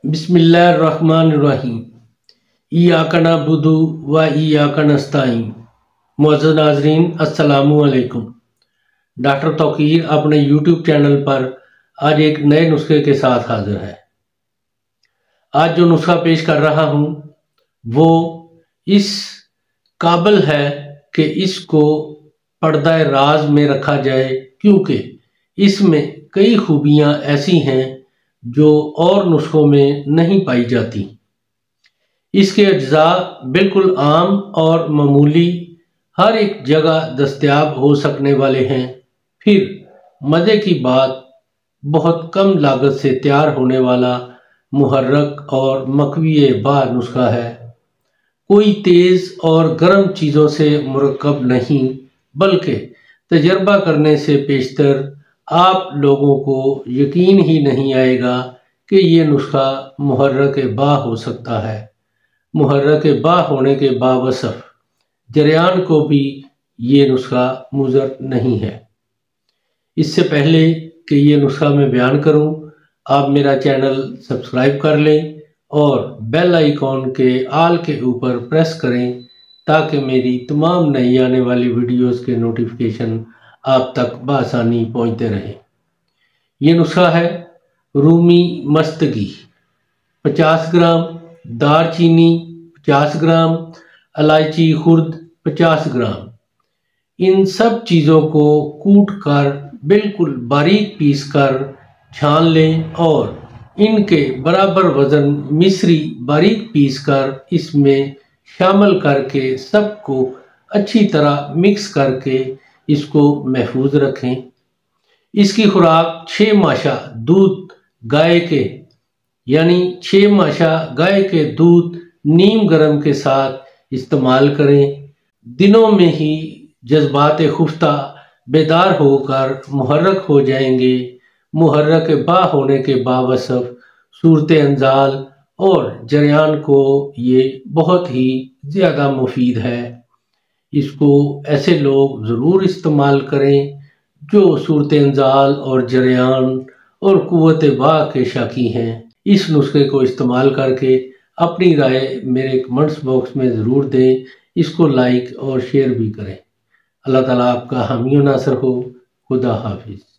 बिस्मिल्लाहिर्रहमानिर्रहीम। इय्याका नअबुदु व इय्याका नस्तईन। मुअज़्ज़ज़ नाज़रीन, अस्सलामु अलैकुम। डॉक्टर तौकीर अपने यूट्यूब चैनल पर आज एक नए नुस्खे के साथ हाजिर है। आज जो नुस्खा पेश कर रहा हूँ वो इस काबिल है कि इसको पर्दा राज में रखा जाए, क्योंकि इसमें कई खूबियाँ ऐसी हैं जो और नुस्खों में नहीं पाई जाती। इसके अज्जा बिल्कुल आम और मामूली, हर एक जगह दस्तयाब हो सकने वाले हैं। फिर मज़े की बात, बहुत कम लागत से तैयार होने वाला मुहर्रक और मकवी बा नुस्खा है। कोई तेज़ और गर्म चीज़ों से मुरक्कब नहीं, बल्कि तजर्बा करने से पेशतर आप लोगों को यकीन ही नहीं आएगा कि ये नुस्खा मुहर्रक बा हो सकता है। मुहर्रक बा होने के बावसफ़ जरियान को भी ये नुस्खा मुज़र नहीं है। इससे पहले कि ये नुस्खा मैं बयान करूं, आप मेरा चैनल सब्सक्राइब कर लें और बेल आइकॉन के आल के ऊपर प्रेस करें ताकि मेरी तमाम नई आने वाली वीडियोस के नोटिफिकेशन आप तक बआसानी पहुंचते रहें। ये नुस्खा है रूमी मस्तगी 50 ग्राम, दारचीनी 50 ग्राम, इलायची खुर्द 50 ग्राम। इन सब चीज़ों को कूट कर बिल्कुल बारीक पीस कर छान लें और इनके बराबर वज़न मिश्री बारीक पीस कर इसमें शामिल करके सबको अच्छी तरह मिक्स करके इसको महफूज रखें। इसकी खुराक 6 माशा दूध गाय के यानी 6 माशा गाय के दूध नीम गरम के साथ इस्तेमाल करें। दिनों में ही जज्बात खुफ्ता बेदार होकर मुहर्रक हो जाएंगे। मुहर्रक बा होने के बावसफ़ सूरत अंजाल और जरियान को ये बहुत ही ज़्यादा मुफीद है। इसको ऐसे लोग ज़रूर इस्तेमाल करें जो सूरत अंजाल और जरियान और कुव्वत बा के शाकी हैं। इस नुस्खे को इस्तेमाल करके अपनी राय मेरे कमेंट्स बॉक्स में ज़रूर दें। इसको लाइक और शेयर भी करें। अल्लाह ताला आपका हामी नासर हो। खुदा हाफिज़।